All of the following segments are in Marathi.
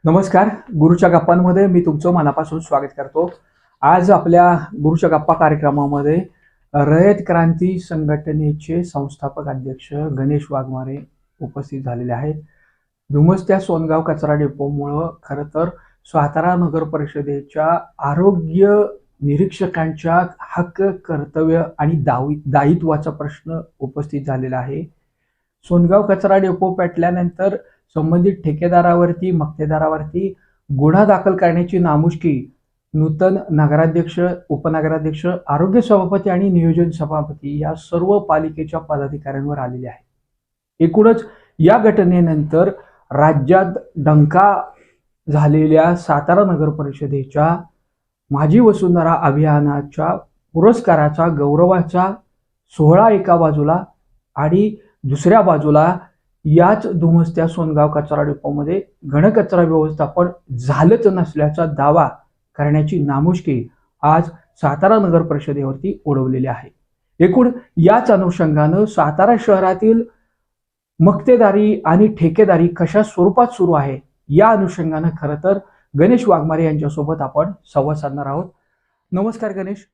नमस्कार. गुरुच्या गप्पांमध्ये मी तुमचं मनापासून स्वागत करतो. आज आपल्या गुरुच्या गप्पा कार्यक्रमामध्ये रयत क्रांती संघटनेचे संस्थापक अध्यक्ष गणेश वाघमारे उपस्थित झालेले आहेत. धुमसत्या सोनगाव कचरा डेपोमुळं खरं तर सातारा नगर परिषदेच्या आरोग्य निरीक्षकांच्या हक्क, कर्तव्य आणि दायित्वाचा प्रश्न उपस्थित झालेला आहे. सोनगाव कचरा डेपो पेटल्यानंतर संबंधित ठेकेदारावरती, मक्तेदारावरती गुन्हा दाखल करण्याची नामुष्की नूतन नगराध्यक्ष, उपनगराध्यक्ष, आरोग्य सभापती आणि नियोजन सभापती या सर्व पालिकेच्या पदाधिकाऱ्यांवर आलेली आहे. एकूणच या घटनेनंतर राज्यात डंका झालेल्या सातारा नगर परिषदेच्या माझी वसुंधरा अभियानाच्या पुरस्काराचा, गौरवाचा सोहळा एका बाजूला आणि दुसऱ्या बाजूला याच धुमसत्या सोनगाव कचरा डेपोमध्ये घनकचरा व्यवस्थापन झालंच नसल्याचा दावा करण्याची नामुष्की आज सातारा नगर परिषदेवरती ओढवलेली आहे. एकूण याच अनुषंगानं सातारा शहरातील मक्तेदारी आणि ठेकेदारी कशा स्वरूपात सुरू आहे या अनुषंगानं खरं तर गणेश वाघमारे यांच्यासोबत आपण संवाद साधणार आहोत. नमस्कार गणेश.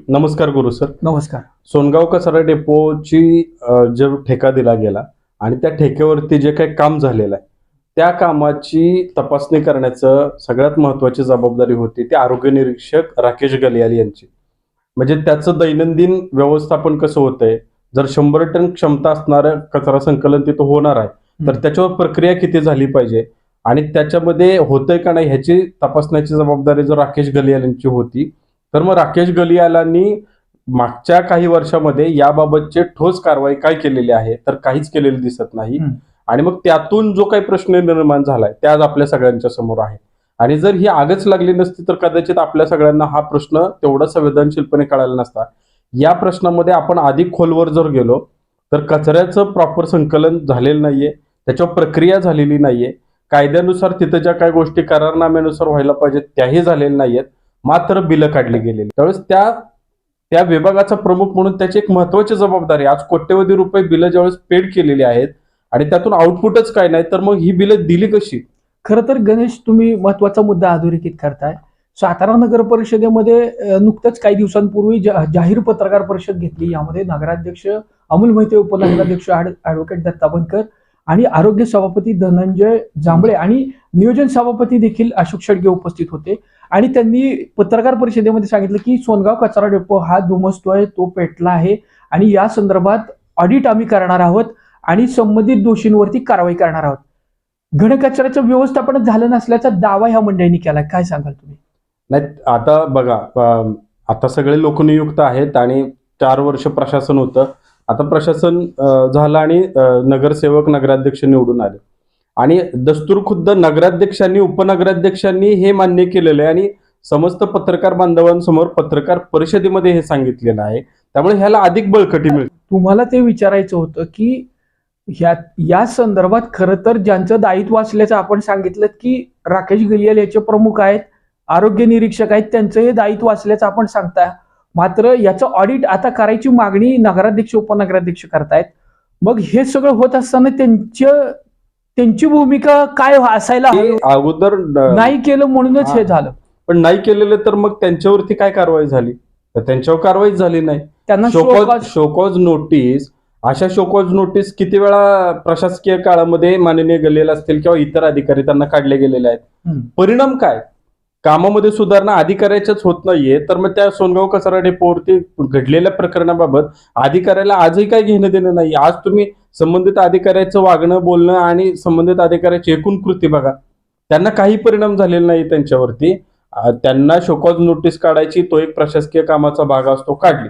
नमस्कार गुरु सर. नमस्कार. सोनगाव कचरा डेपोची जो ठेका दिला गेला आणि त्या ठेक्यावरती जे काही काम झालेलं आहे त्या कामाची तपासणी करण्याचं सगळ्यात महत्वाची जबाबदारी होती ती आरोग्य निरीक्षक राकेश गलियाल यांची. म्हणजे त्याचं दैनंदिन व्यवस्थापन कसं होतंय, जर 100 टन क्षमता असणारं कचरा संकलन तिथं होणार आहे तर त्याच्यावर प्रक्रिया किती झाली पाहिजे आणि त्याच्यामध्ये होतंय का नाही ह्याची तपासण्याची जबाबदारी जर राकेश गलियाल यांची होती, तर मग राकेश गलियालांनी मागच्या काही वर्षामध्ये याबाबतचे ठोस कारवाई काय केलेली आहे तर काहीच केलेली दिसत नाही. आणि मग त्यातून जो काही प्रश्न निर्माण झालाय ते आज आपल्या सगळ्यांच्या समोर आहे. आणि जर ही आगच लागली नसती तर कदाचित आपल्या सगळ्यांना हा प्रश्न तेवढा संवेदनशीलपणे कळाला नसता. या प्रश्नामध्ये आपण अधिक खोलवर जर गेलो तर कचऱ्याचं प्रॉपर संकलन झालेलं नाहीये, त्याच्यावर प्रक्रिया झालेली नाहीये, कायद्यानुसार तिथं ज्या काही गोष्टी करारनाम्यानुसार व्हायला पाहिजेत त्याही झालेल्या नाहीयेत, मात्र बिलं काढली गेलेली. त्यावेळेस त्या विभागाचा प्रमुख म्हणून त्याची एक महत्वाची जबाबदारी, आज कोट्यवधी रुपये बिलं ज्यावेळेस पेड केलेली आहेत आणि त्यातून आउटपुटच काय नाही तर मग ही बिलं दिली कशी. खरं तर गणेश, तुम्ही महत्वाचा मुद्दा अधोरेखित करताय. सातारा नगर परिषदेमध्ये नुकतंच काही दिवसांपूर्वी जाहीर पत्रकार परिषद घेतली. यामध्ये नगराध्यक्ष अमोल मोहिते, उपनगराध्यक्ष ॲडव्होकेट दत्ता बनकर आणि आरोग्य सभापती धनंजय जांभळे आणि नियोजन सभापती देखील अशोक शेडगे उपस्थित होते. आणि त्यांनी पत्रकार परिषदेमध्ये सांगितलं की सोनगाव कचरा डेपो हा धुमसतोय, तो पेटला आहे आणि या संदर्भात ऑडिट आम्ही करणार आहोत आणि संबंधित दोषींवरती कारवाई करणार आहोत. घनकचऱ्याचं व्यवस्थापन झालं नसल्याचा दावा ह्या मंडळींनी केला. काय सांगाल तुम्ही? नाही, आता बघा, आता सगळे लोकनियुक्त आहेत आणि 4 वर्ष प्रशासन होतं. आता प्रशासन झालं आणि नगरसेवक, नगराध्यक्ष निवडून आले आणि दस्तूर खुद्द नगराध्यक्षांनी, उपनगराध्यक्षांनी हे मान्य केलेलं आहे आणि समस्त पत्रकार बांधवांसमोर पत्रकार परिषदेमध्ये हे सांगितलेलं आहे. त्यामुळे ह्याला अधिक बळकटी मिळते. तुम्हाला ते विचारायचं होतं की या संदर्भात खरं तर ज्यांचं दायित्व असल्याचं आपण सांगितलं की राकेश गलियाल याचे प्रमुख आहेत, आरोग्य निरीक्षक आहेत, त्यांचं हे दायित्व असल्याचं आपण सांगताय. मात्र याचं ऑडिट आता करायची मागणी नगराध्यक्ष, उपनगराध्यक्ष करतायत. मग हे सगळं होत असताना त्यांची भूमिका काय असायला हवी? अगोदर नाही केलं म्हणूनच हे झालं. पण नाही केलेलं तर मग त्यांच्यावरती काय कारवाई झाली? तर त्यांच्यावर कारवाईच झाली नाही. त्यांना शोकॉज नोटीस, अशा शोकॉज नोटीस किती वेळा प्रशासकीय काळामध्ये माननीय गलियाल असतील किंवा इतर अधिकारी त्यांना काढले गेलेले आहेत. परिणाम काय? कामामध्ये सुधारणा अधिकाऱ्याच्याच होत नाहीये, तर मग त्या सोनगाव कचरा डेपोवरती घडलेल्या प्रकरणाबाबत अधिकाऱ्याला आजही काही घेणं देणं नाही. आज तुम्ही संबंधित अधिकाऱ्याचं वागणं, बोलणं आणि संबंधित अधिकाऱ्याची एकूण कृती बघा, त्यांना काही परिणाम झालेला नाही त्यांच्यावरती. त्यांना शोकॉज नोटीस काढायची, तो एक प्रशासकीय कामाचा भाग असतो, काढली.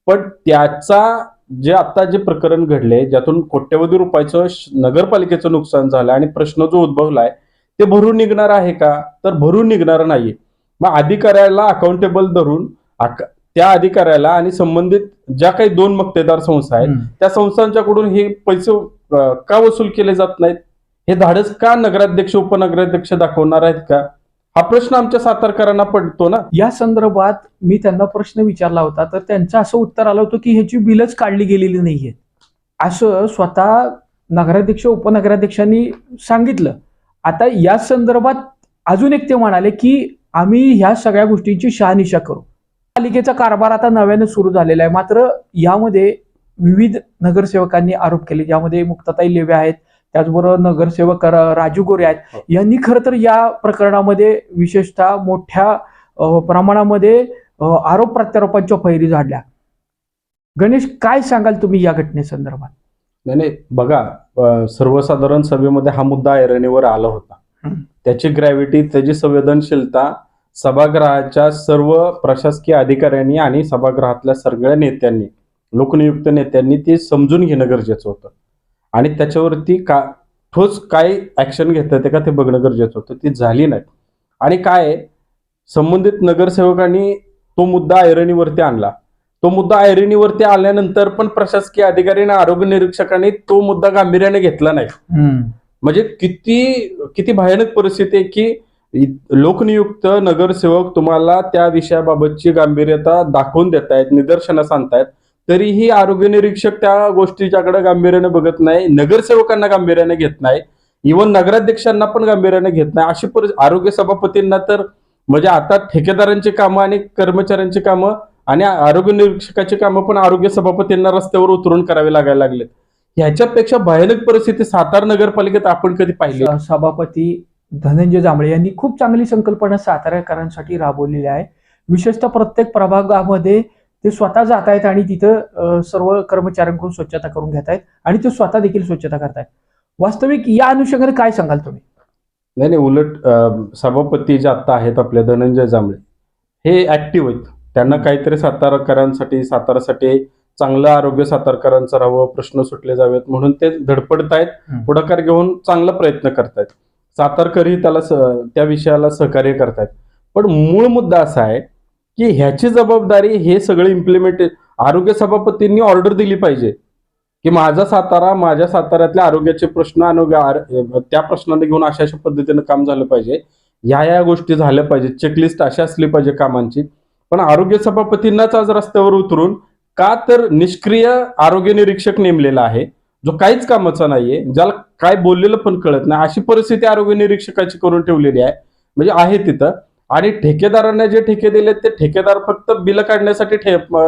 पण त्याचा जे प्रकरण घडले, ज्यातून कोट्यवधी रुपयाचं नगरपालिकेचं नुकसान झालं आणि प्रश्न जो उद्भवलाय ते भरून निघणार आहे का? तर भरून निघणार नाहीये. मग अधिकाऱ्याला अकाउंटेबल धरून त्या अधिकाऱ्याला आणि संबंधित ज्या काही 2 मक्तेदार संस्था आहेत त्या संस्थांच्याकडून हे पैसे का वसूल केले जात नाहीत? हे धाडस का नगराध्यक्ष, उपनगराध्यक्ष दाखवणार आहेत का? हा प्रश्न आमच्या सातारकरांना पडतो ना. या संदर्भात मी त्यांना प्रश्न विचारला होता तर त्यांचं असं उत्तर आलं होतं की ह्याची बिलच काढली गेलेली नाहीये असं स्वतः नगराध्यक्ष, उपनगराध्यक्षांनी सांगितलं. आता या संदर्भात अजून एक ते म्हणाले की आम्ही ह्या सगळ्या गोष्टींची शहानिशा करू. पालिकेचा कारभार आता नव्याने सुरू झालेला आहे, मात्र यामध्ये विविध नगरसेवकांनी आरोप केले, ज्यामध्ये मुक्ताताई लेवे आहेत, त्याचबरोबर नगरसेवक राजू गोरे आहेत. यांनी खरं तर या प्रकरणामध्ये विशेषतः मोठ्या प्रमाणामध्ये आरोप प्रत्यारोपांच्या फैरी झाडल्या. गणेश, काय सांगाल तुम्ही या घटनेसंदर्भात? नाही बघा, सर्वसाधारण सभेमध्ये हा मुद्दा ऐरणीवर आला होता. त्याची ग्रॅव्हिटी, त्याची संवेदनशीलता सभागृहाच्या सर्व प्रशासकीय अधिकाऱ्यांनी आणि सभागृहातल्या सगळ्या नेत्यांनी, लोकनियुक्त नेत्यांनी ते समजून घेणं गरजेचं होतं आणि त्याच्यावरती ठोस काय ऍक्शन घेतात ते का ते बघणं गरजेचं होतं. ती झाली नाही. आणि काय संबंधित नगरसेवकांनी तो मुद्दा ऐरणीवरती आणला. तो मुद्दा ऐरणीवरती आल्यानंतर पण प्रशासकीय अधिकारी आणि आरोग्य निरीक्षकांनी तो मुद्दा गांभीर्याने घेतला नाही. म्हणजे किती भयानक परिस्थिती आहे की लोकनियुक्त नगरसेवक तुम्हाला त्या विषयाबाबतची गांभीर्यता दाखवून देतायत, निदर्शनास आणतायत, तरीही आरोग्य निरीक्षक त्या गोष्टीच्याकडे गांभीर्याने बघत नाही, नगरसेवकांना गांभीर्याने घेत नाही, इव्हन नगराध्यक्षांना पण गांभीर्याने घेत नाही. अशी आरोग्य सभापतींना तर म्हणजे आता ठेकेदारांची कामं आणि कर्मचाऱ्यांची कामं आणि आरोग्य निरीक्षकाची कामं पण आरोग्य सभापतींना रस्त्यावर उतरून करावे लागायला लागलेत. ह्याच्यापेक्षा भयानक परिस्थिती सातारा नगरपालिकेत आपण कधी पाहिली? सभापती धनंजय जांभळे यांनी खूप चांगली संकल्पना साताराकरांसाठी राबवलेली आहे. विशेषतः प्रत्येक प्रभागामध्ये ते स्वतः जात आहेत आणि तिथं सर्व कर्मचाऱ्यांकडून स्वच्छता करून घेत आहेत आणि ते स्वतः देखील स्वच्छता करतायत. वास्तविक या अनुषंगाने काय सांगाल तुम्ही? नाही, उलट सभापती जे आता आहेत आपले धनंजय जांभळे हे ऍक्टिव्ह आहेत. त्यांना काहीतरी साताराकरांसाठी, सातारासाठी चांगलं आरोग्य सातारकरांचं राहावं, प्रश्न सुटले जावेत म्हणून ते धडपडतायत, पुढाकार घेऊन चांगला प्रयत्न करतायत. सातारकरही त्या विषयाला सहकार्य करतायत. पण मूळ मुद्दा असा आहे की ह्याची जबाबदारी हे सगळे इम्प्लिमेंट आरोग्य सभापतींनी ऑर्डर दिली पाहिजे की माझ्या साताऱ्यातल्या आरोग्याचे प्रश्न त्या प्रश्नाने घेऊन अशा पद्धतीने काम झालं पाहिजे, या गोष्टी झाल्या पाहिजे, चेकलिस्ट अशी असली पाहिजे कामांची. पण आरोग्य सभापतींनाच आज रस्त्यावर उतरून का तर निष्क्रिय आरोग्य निरीक्षक नेमलेला आहे, जो काहीच कामाचा नाहीये, ज्याला काय बोललेलं पण कळत नाही, अशी परिस्थिती आरोग्य निरीक्षकाची करून ठेवलेली आहे. म्हणजे आहे तिथं. आणि ठेकेदारांना जे ठेके दिलेत ते ठेकेदार फक्त बिल काढण्यासाठी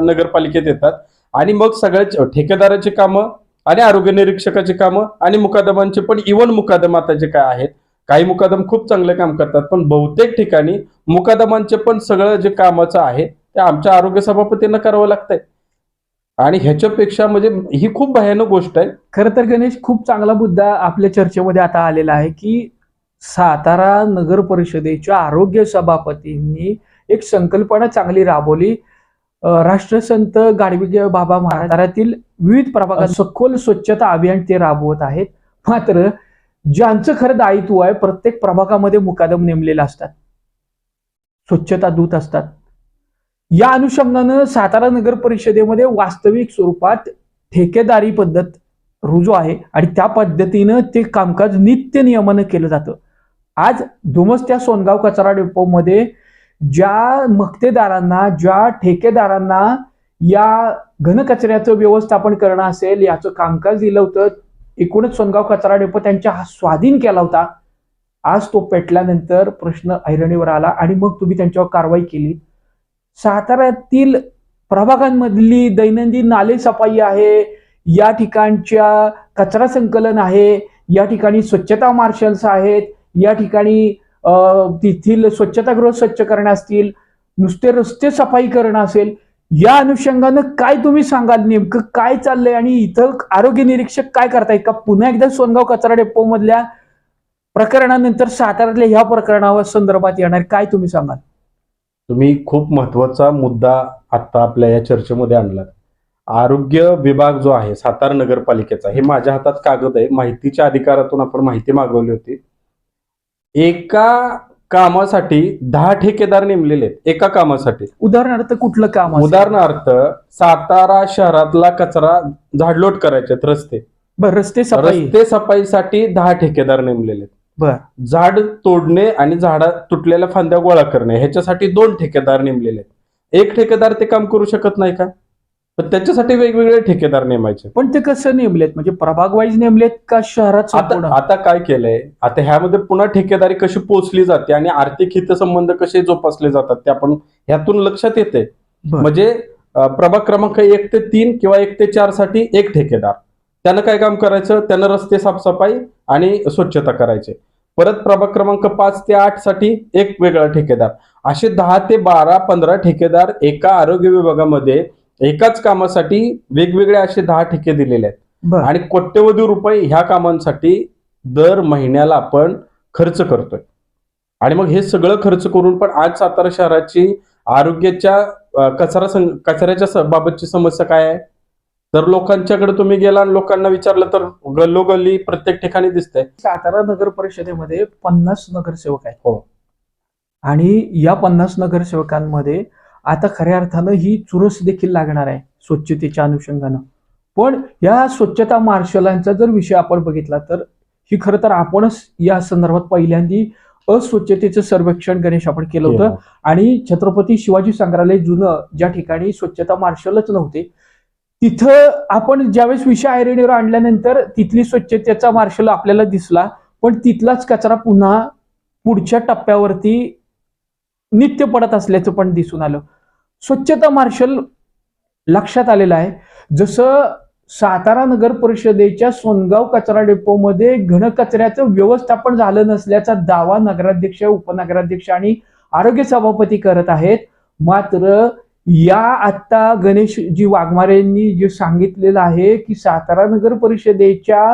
नगरपालिकेत येतात आणि मग सगळ्या ठेकेदाराची कामं आणि आरोग्य निरीक्षकाची कामं आणि मुकादमांचे पण, इव्हन मुकादम आता जे काय आहेत, काही मुकादम खूप चांगले काम करतात, पण बहुतेक ठिकाणी मुकादमांचे पण सगळं जे कामाचं आहे ते आमच्या आरोग्य सभापतींना करावं लागतंय. आणि ह्याच्यापेक्षा म्हणजे ही खूप भयानक गोष्ट आहे. खरं तर गणेश, खूप चांगला मुद्दा आपल्या चर्चेमध्ये आता आलेला आहे की सातारा नगर परिषदेच्या आरोग्य सभापतींनी एक संकल्पना चांगली राबवली. राष्ट्रसंत गाडगे बाबा महाराजातील विविध प्रभागात सखोल स्वच्छता अभियान ते राबवत आहेत. मात्र ज्यांचं खरं दायित्व आहे, प्रत्येक प्रभागामध्ये मुकादम नेमलेले असतात, स्वच्छता दूत असतात. या अनुषंगानं सातारा नगर परिषदेमध्ये वास्तविक स्वरूपात ठेकेदारी पद्धत रुजू आहे आणि त्या पद्धतीनं ते कामकाज नित्य नियमानं केलं जातं. आज दुमस्त्या सोनगाव कचरा डेपोमध्ये ज्या मक्तेदारांना, ज्या ठेकेदारांना या घनकचऱ्याचं व्यवस्थापन करणं असेल, याचं कामकाज दिलं होतं, एकूणच सोनगाव कचरा डेपो त्यांच्या स्वाधीन केला होता. आज तो पेटल्यानंतर प्रश्न ऐरणीवर आला आणि मग तुम्ही त्यांच्यावर कारवाई केली. साताऱ्यातील प्रभागांमधली दैनंदिन नाले सफाई आहे, या ठिकाणच्या कचरा संकलन आहे, या ठिकाणी स्वच्छता मार्शल्स आहेत, या ठिकाणी तेथील स्वच्छतागृह स्वच्छ करणं असतील, नुसते रस्ते सफाई करणं असेल, या अनुषंगानं काय तुम्ही सांगाल? नेमकं काय चाललंय आणि इथं आरोग्य निरीक्षक काय करतायत का? पुन्हा एकदा सोनगाव कचरा डेपो मधल्या प्रकरणानंतर साताऱ्यातल्या ह्या प्रकरणावर संदर्भात येणार काय तुम्ही सांगाल? तुम्ही खूप महत्वाचा मुद्दा आता आपल्या या चर्चेमध्ये आणलात. आरोग्य विभाग जो आहे सातारा नगरपालिकेचा, हे माझ्या हातात कागद आहे, माहितीच्या अधिकारातून आपण माहिती मागवली होती. एका कामासाठी 10 ठेकेदार नेमलेले आहेत एका कामासाठी. उदाहरणार्थ कुठलं काम? उदाहरणार्थ सातारा शहरातला कचरा झाडलोट करायचे रस्ते, रस्ते सफाईसाठी 10 ठेकेदार नेमलेले आहेत. झाड तोडणे आणि झाडा तुटलेल्या फांद्या गोळा करणे ह्याच्यासाठी 2 ठेकेदार नेमलेले आहेत. एक ठेकेदार ते काम करू शकत नाही का? पण त्याच्यासाठी वेगवेगळे ठेकेदार नेमायचे. पण ते कसं नेमलेत, म्हणजे प्रभाग वाईज नेमलेत का शहरात संपूर्ण? आता काय केलंय, आता ह्यामध्ये पुन्हा ठेकेदारी कशी पोचली जाते आणि आर्थिक हितसंबंध कसे जोपासले जातात ते आपण ह्यातून लक्षात येते. बरं. म्हणजे प्रभाग क्रमांक 1 ते 3 किंवा 1 ते 4 साठी एक ठेकेदार, त्यानं काय काम करायचं, त्यानं रस्ते साफसफाई आणि स्वच्छता करायचे. परत प्रभाग क्रमांक 5 ते 8 साठी एक वेगळा ठेकेदार, असे 10 ते 12 15 ठेकेदार एका आरोग्य विभागामध्ये एकाच कामासाठी वेगवेगळे असे 10 ठेके दिलेले आहेत. बरं. आणि कोट्यवधी रुपये ह्या कामांसाठी दर महिन्याला आपण खर्च करतोय. आणि मग हे सगळं खर्च करून पण आज सातारा शहराची आरोग्याच्या कचऱ्याच्या बाबतची समस्या काय आहे, तर लोकांच्याकडे तुम्ही गेला आणि लोकांना विचारलं तर गल्लोगल्ली प्रत्येक ठिकाणी दिसतंय. सातारा नगर परिषदेमध्ये 50 नगरसेवक आहेत. हो. आणि या 50 नगरसेवकांमध्ये आता खऱ्या अर्थानं ही चुरस देखील लागणार आहे स्वच्छतेच्या अनुषंगानं. पण या स्वच्छता मार्शलांचा जर विषय आपण बघितला तर ही खरं तर आपणच या संदर्भात पहिल्यांदी अस्वच्छतेचं सर्वेक्षण गणेश आपण केलं होतं. आणि छत्रपती शिवाजी संग्रहालय जुनं, ज्या ठिकाणी स्वच्छता मार्शलच नव्हते, तिथं आपण ज्यावेळेस विषय ऐरणीवर आणल्यानंतर तिथली स्वच्छतेचा मार्शल आपल्याला दिसला, पण तिथलाच कचरा पुन्हा पुढच्या टप्प्यावरती नित्य पडत असल्याचं पण दिसून आलं. स्वच्छता मार्शल लक्षात आलेलं आहे. जसं सातारा नगर परिषदेच्या सोनगाव कचरा डेपोमध्ये घनकचऱ्याचं व्यवस्थापन झालं नसल्याचा दावा नगराध्यक्ष, उपनगराध्यक्ष आणि आरोग्य सभापती करत आहेत. मात्र या आता गणेशजी वाघमारेंनी जे सांगितलेलं आहे की सातारा नगर परिषदेच्या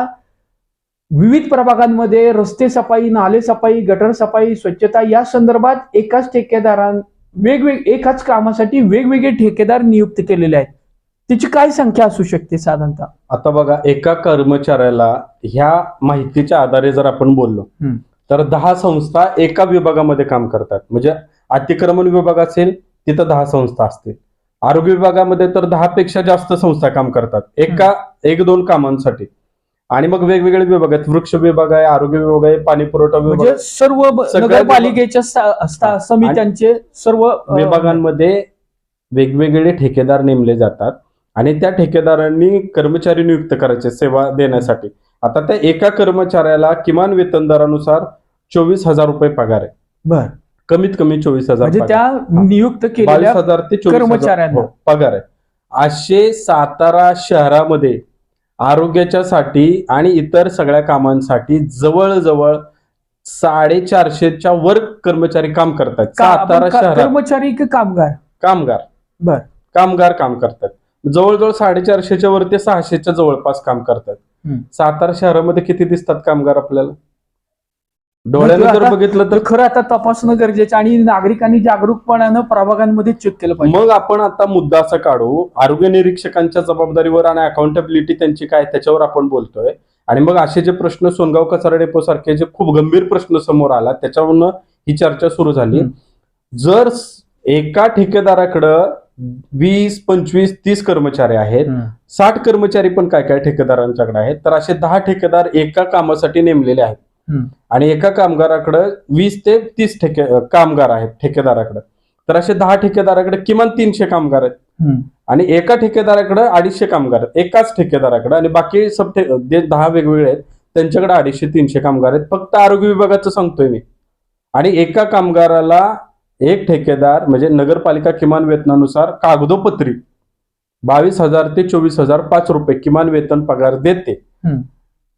विविध प्रभागांमध्ये रस्ते सफाई, नाले सफाई, गटर सफाई, स्वच्छता या संदर्भात एकाच एकाच कामासाठी वेगवेगळे ठेकेदार नियुक्त केलेले आहेत. त्याची काय संख्या असू शकते साधारणतः? आता बघा, एका कर्मचाऱ्याला ह्या माहितीच्या आधारे जर आपण बोललो तर 10 संस्था एका विभागामध्ये काम करतात. म्हणजे अतिक्रमण विभाग असेल तिथं 10 संस्था असतील, आरोग्य विभागामध्ये तर 10 पेक्षा जास्त संस्था काम करतात एका 1-2 कामांसाठी. आणि मग वेगवेगळे विभाग आहेत, वृक्ष विभाग आहे, आरोग्य विभाग आहे, पाणी पुरवठा विभाग, म्हणजे सर्व नगरपालिकेच्या समित्यांचे सर्व विभागांमध्ये वेगवेगळे ठेकेदार नेमले जातात आणि त्या ठेकेदारांनी कर्मचारी नियुक्त करायचे सेवा देण्यासाठी. आता त्या एका कर्मचाऱ्याला किमान वेतन दरानुसार 24,000 रुपये पगार आहे. बर, कमीत कमी 24,000 म्हणजे त्या नियुक्त केलेल्या 22,000 ते 24,000 कर्मचाऱ्यांना पगार आहे. असे सातारा शहरामध्ये आरोग्याच्यासाठी आणि इतर सगळ्या कामांसाठी जवळजवळ 450च्या वर कर्मचारी काम करतात सातारा शहरात. कर्मचारी की कामगार? कामगार. बर, कामगार काम करतात. जवळजवळ 450च्या वर ते 600च्या जवळपास काम करतात. सातारा शहरामध्ये किती दिसतात कामगार आपल्याला? डोळ्याने जर बघितलं तर खरं आता तपासणं गरजेचं आणि नागरिकांनी जागरूकपणानं प्रभागांमध्ये चेक केलं पाहिजे. मग आपण आता मुद्दा असा काढू, आरोग्य निरीक्षकांच्या जबाबदारीवर आणि अकाउंटेबिलिटी त्यांची काय त्याच्यावर आपण बोलतोय. आणि मग असे जे प्रश्न सोनगाव कचरा डेपो सारखे जे खूप गंभीर प्रश्न समोर आला त्याच्यावरून ही चर्चा सुरू झाली. जर एका ठेकेदाराकडं 20, 25, 30 कर्मचारी आहेत, 60 कर्मचारी पण काय काय ठेकेदारांच्याकडे आहेत, तर असे 10 ठेकेदार एका कामासाठी नेमलेले आहेत. आणि एका कामगाराकडे 20 ते 30 कामगार आहेत ठेकेदाराकडे, तर असे 10 ठेकेदाराकडे किमान 300 कामगार आहेत. आणि एका ठेकेदाराकडे 250 कामगार आहेत एकाच ठेकेदाराकडे, आणि बाकी सब 10 वेगवेगळे आहेत त्यांच्याकडे 250-300 कामगार आहेत. फक्त आरोग्य विभागाचं सांगतोय मी. आणि एका कामगाराला एक ठेकेदार म्हणजे नगरपालिका किमान वेतनानुसार कागदोपत्री 22,000 ते 24,000 5 रुपये किमान वेतन पगार देते.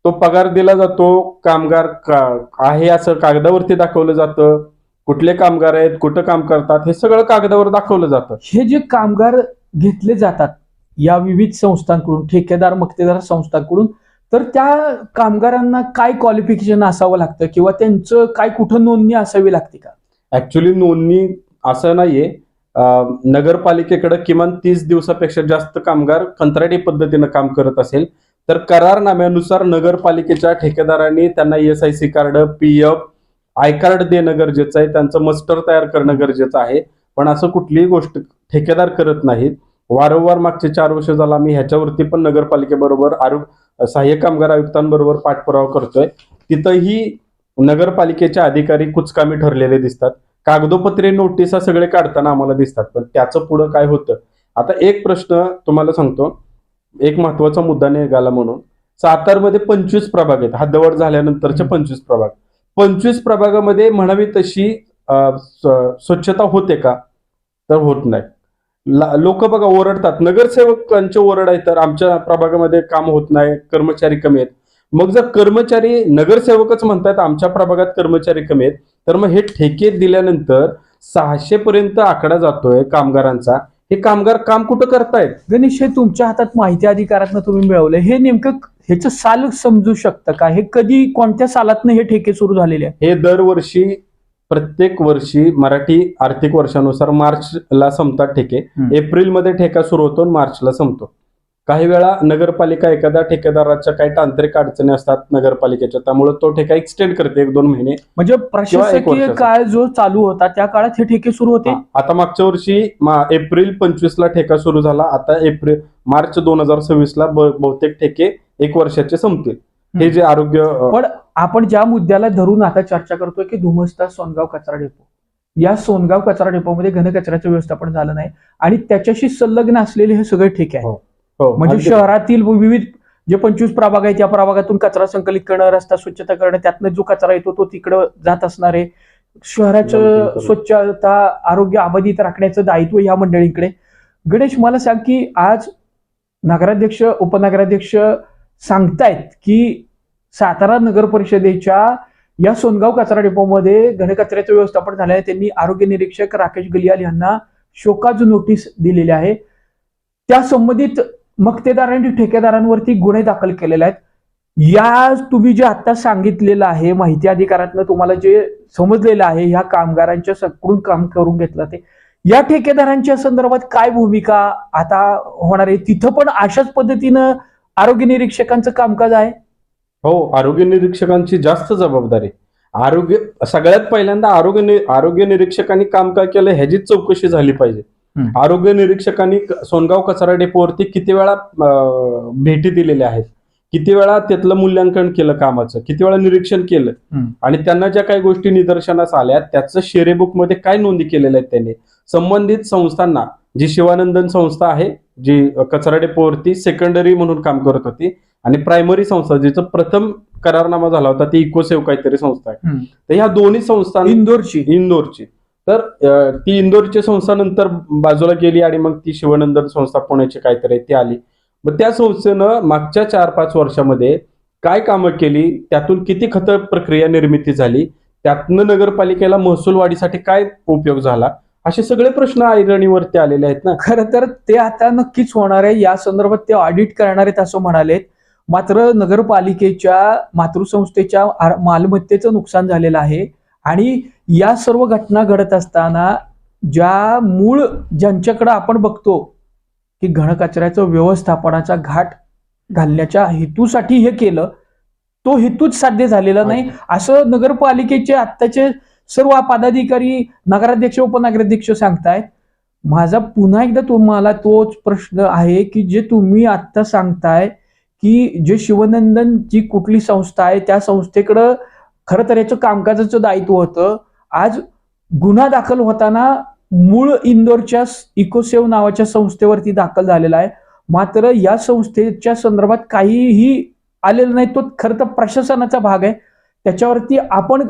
तो पगार दिला जातो. कामगार आहे असं कागदावरती दाखवलं जातं. कुठले कामगार आहेत, कुठं काम करतात, हे सगळं कागदावर दाखवलं जातं. हे जे कामगार घेतले जातात या विविध संस्थांकडून, ठेकेदार मक्तेदार संस्थांकडून, तर त्या कामगारांना काय क्वालिफिकेशन असावं लागतं किंवा त्यांचं काय कुठं नोंदणी असावी लागते का? ऍक्च्युली नोंदणी असं नाहीये. नगरपालिकेकडे किमान 30 दिवसापेक्षा जास्त कामगार कंत्राटी पद्धतीनं काम करत असेल तर करारनाम्यानुसार नगरपालिकेच्या ठेकेदारांनी त्यांना ESIC card, PF, I card देणं गरजेचं आहे. त्यांचं मस्टर तयार करणं गरजेचं आहे. पण असं कुठलीही गोष्ट ठेकेदार करत नाहीत. वारंवार मागचे 4 वर्ष झाला मी ह्याच्यावरती पण नगरपालिकेबरोबर सहाय्यक कामगार आयुक्तांबरोबर पाठपुरावा करतोय. तिथंही नगरपालिकेचे अधिकारी कुचकामी ठरलेले दिसतात. कागदोपत्री नोटिसा सगळे काढताना आम्हाला दिसतात. पण त्याचं पुढं काय होतं आता एक प्रश्न तुम्हाला सांगतो, एक महत्वाचा मुद्दा निघाला म्हणून. सातारमध्ये 25 प्रभाग आहेत, हद्दवाढ झाल्यानंतरच्या 25 प्रभाग. 25 प्रभागामध्ये म्हणावी तशी स्वच्छता होते का? तर होत नाही. लोक बघा ओरडतात, नगरसेवकांचे ओरड आहे तर आमच्या प्रभागामध्ये काम होत नाही, कर्मचारी कमी आहेत. मग जर कर्मचारी नगरसेवकच म्हणतात आमच्या प्रभागात कर्मचारी कमी आहेत, तर मग हे ठेके दिल्यानंतर 600 पर्यंत आकडा जातोय कामगारांचा. हे कामगार काम कुठं करतायत? गणेश, हे तुमच्या हातात माहिती अधिकारातनं तुम्ही मिळवलं, हे नेमकं ह्याचं साल समजू शकतं का? हे कधी कोणत्या सालातनं हे ठेके सुरू झालेले आहे? हे दरवर्षी प्रत्येक वर्षी मराठी आर्थिक वर्षानुसार मार्चला संपतात ठेके. एप्रिलमध्ये ठेका सुरू होतो, मार्चला संपतो. काही वेळा नगरपालिका एखाद्या ठेकेदाराच्या काही तांत्रिक अडचणी असतात नगरपालिकेच्या, त्यामुळे तो ठेका एक्सटेंड करते 1-2 महिने. म्हणजे प्रशासकीय काळ जो चालू होता त्या काळात हे ठेके सुरू होते. आता मागच्या वर्षी एप्रिल 25 ला ठेका सुरू झाला. आता मार्च 2026 ला बहुतेक ठेके 1 वर्षाचे संपतील. हे जे आरोग्य, पण आपण ज्या मुद्द्याला धरून आता चर्चा करतोय की धुमस्ता सोनगाव कचरा डेपो, या सोनगाव कचरा डेपोमध्ये घनकचऱ्याचं व्यवस्थापन झालं नाही आणि त्याच्याशी संलग्न असलेले हे सगळे ठेके आहेत. म्हणजे शहरातील विविध जे 25 प्रभाग आहेत, त्या प्रभागातून कचरा संकलित करणं, रस्ता स्वच्छता करणं, त्यातनं जो कचरा येतो तो तिकडं जात असणारे, शहराचं स्वच्छता आरोग्य अबाधित राखण्याचं दायित्व या मंडळींकडे. गणेश, मला सांग की आज नगराध्यक्ष उपनगराध्यक्ष सांगतायत की सातारा नगर परिषदेच्या या सोनगाव कचरा डेपोमध्ये घनकचऱ्याचं व्यवस्थापन झालं आहे. त्यांनी आरोग्य निरीक्षक राकेश गलियाल यांना शोकाज नोटीस दिलेली आहे. त्या संबंधित मक्तेदारांनी ठेकेदारांवरती गुन्हे दाखल केलेले आहेत. या तुम्ही जे आता सांगितलेलं आहे, माहिती अधिकारातनं तुम्हाला जे समजलेलं आहे, ह्या कामगारांच्या कडून काम करून घेतलं, ते या ठेकेदारांच्या संदर्भात काय भूमिका आता होणार आहे? तिथं पण अशाच पद्धतीनं आरोग्य निरीक्षकांचं कामकाज आहे? हो, आरोग्य निरीक्षकांची जास्त जबाबदारी. सगळ्यात पहिल्यांदा आरोग्य निरीक्षकांनी काम काय केलं ह्याचीच चौकशी झाली पाहिजे. आरोग्य निरीक्षकांनी सोनगाव कचरा डेपोवरती किती वेळा भेटी दिलेल्या आहेत, किती वेळा त्यातलं मूल्यांकन केलं कामाचं, किती वेळा निरीक्षण केलं आणि त्यांना ज्या काही गोष्टी निदर्शनास आल्या त्याचं शेरेबुक मध्ये काय नोंदी केलेल्या आहेत त्यांनी. संबंधित संस्थांना, जी शिवानंदन संस्था आहे जी कचरा डेपोवरती सेकंडरी म्हणून काम करत होती, आणि प्रायमरी संस्था जिचं प्रथम करारनामा झाला होता ती इकोसेव काहीतरी संस्था आहे. तर ह्या दोन्ही संस्था इंदोरची तर ती इंदोरची संस्था नंतर बाजूला गेली आणि मग ती शिवानंदन संस्था पुण्याची काहीतरी ती आली. मग त्या संस्थेनं मागच्या 4-5 वर्षामध्ये काय कामं केली, त्यातून किती खत प्रक्रिया निर्मिती झाली, त्यातनं नगरपालिकेला महसूल वाढीसाठी काय उपयोग झाला, असे सगळे प्रश्न ऐरणीवरती आलेले आहेत ना. खरं तर ते आता नक्कीच होणार आहे. या संदर्भात ते ऑडिट करणार आहेत असं म्हणालेत. मात्र नगरपालिकेच्या मातृसंस्थेच्या मालमत्तेचं नुकसान झालेलं आहे आणि या सर्व घटना घडत असताना ज्या मूळ ज्यांच्याकडे आपण बघतो की घनकचऱ्याचं व्यवस्थापनाचा घाट घालण्याच्या हेतूसाठी हे केलं, तो हेतूच साध्य झालेला नाही असं नगरपालिकेचे आत्ताचे सर्व पदाधिकारी, नगराध्यक्ष उपनगराध्यक्ष सांगतायत. माझा पुन्हा एकदा तुम्हाला तोच प्रश्न आहे की जे तुम्ही आता सांगताय की जे शिवनंदन जी कुठली संस्था आहे त्या संस्थेकडं खरं तर याचं कामकाजाचं दायित्व होतं. आज गुन्हा दाखल होताना मूळ इंदोरच्या इकोसेव नावाच्या संस्थेवरती दाखल झालेला आहे. मात्र या संस्थेच्या संदर्भात काहीही आलेलं नाही. तो खरं तर प्रशासनाचा भाग आहे. त्याच्यावरती आपण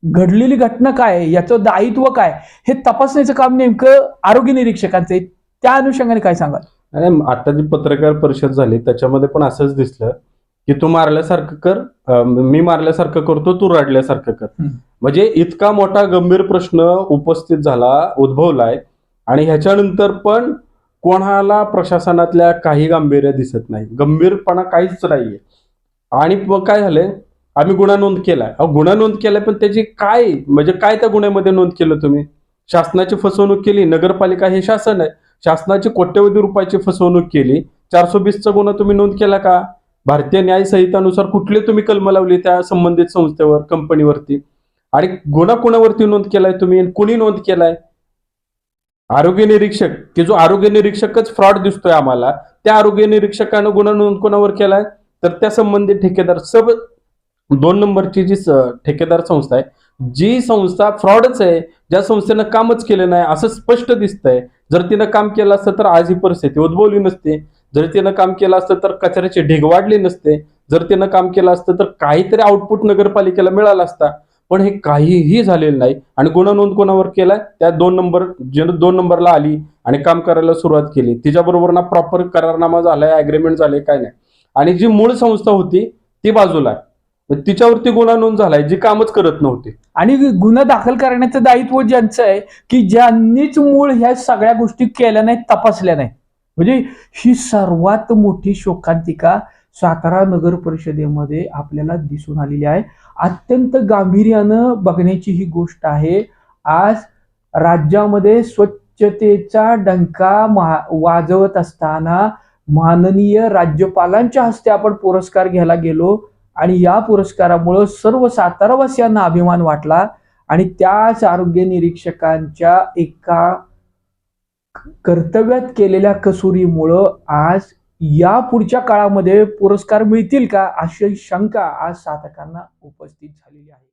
घडलेली घटना काय, याचं दायित्व काय, हे तपासण्याचं काम नेमकं आरोग्य निरीक्षकांचं आहे. त्या अनुषंगाने काय सांगाल? आणि आता जी पत्रकार परिषद झाली त्याच्यामध्ये पण असंच दिसलं की तू मारल्यासारखं कर, मी मारल्यासारखं करतो, तू रडल्यासारखं कर. म्हणजे इतका मोठा गंभीर प्रश्न उपस्थित झाला, उद्भवलाय आणि ह्याच्यानंतर पण कोणाला प्रशासनातल्या काही गांभीर्य दिसत नाही, गंभीरपणा काहीच नाहीये. आणि मग काय झालंय, आम्ही गुन्हा नोंद केलाय. गुन्हा नोंद केलाय पण त्याची काय, म्हणजे काय त्या गुन्ह्यामध्ये नोंद केलं तुम्ही? शासनाची फसवणूक केली. नगरपालिका हे शासन आहे, शासनाची कोट्यवधी रुपयाची फसवणूक केली. 420चा गुन्हा तुम्ही नोंद केला का? भारतीय न्याय संहितानुसार कुठली तुम्ही कलम लावली त्या संबंधित संस्थेवर, कंपनीवरती? आणि गुन्हा कोणावरती नोंद केलाय तुम्ही, कुणी नोंद केलाय? आरोग्य निरीक्षक, की जो आरोग्य निरीक्षकच फ्रॉड दिसतोय आम्हाला, त्या आरोग्य निरीक्षकानं गुन्हा नोंद कोणावर केलाय? तर त्या संबंधित ठेकेदार 2 नंबरची जी ठेकेदार संस्था आहे जी संस्था फ्रॉडच आहे, ज्या संस्थेनं कामच केलं नाही असं स्पष्ट दिसतंय. जर तिनं काम केलं असतं तर आज ही परिस्थिती उद्भवली नसती. जर तिनं काम केलं असतं तर कचऱ्याचे ढीग वाढले नसते. जर तिनं काम केलं असतं तर काहीतरी आउटपुट नगरपालिकेला मिळाला असता. पण हे काहीही झालेलं नाही. आणि गुन्हा नोंद कोणावर केलाय? त्या 2 नंबरला आली आणि काम करायला सुरुवात केली. तिच्याबरोबर ना प्रॉपर करारनामा झालाय, अग्रीमेंट झाले, काय नाही. आणि जी मूळ संस्था होती ती बाजूला आहे. तिच्यावरती गुन्हा नोंद झालाय, जी कामच करत नव्हती. आणि गुन्हा दाखल करण्याचं दायित्व ज्यांचं आहे की ज्यांनीच मूळ ह्या सगळ्या गोष्टी केल्या नाहीत, तपासल्या नाहीत. म्हणजे ही सर्वात मोठी शोकांतिका सातारा नगर परिषदेमध्ये आपल्याला दिसून आलेली आहे. अत्यंत गांभीर्यानं बघण्याची ही गोष्ट आहे. आज राज्यामध्ये स्वच्छतेचा डंका वाजवत असताना माननीय राज्यपालांच्या हस्ते आपण पुरस्कार घ्यायला गेलो आणि या पुरस्कारामुळे सर्व सातारावासियांना अभिमान वाटला. आणि त्याच आरोग्य निरीक्षकांच्या एका कर्तव्यात केलेल्या कसुरीमुळं आज या पुढच्या काळामध्ये पुरस्कार मिळतील का अशी शंका आज साधकांना उपस्थित झालेली आहे.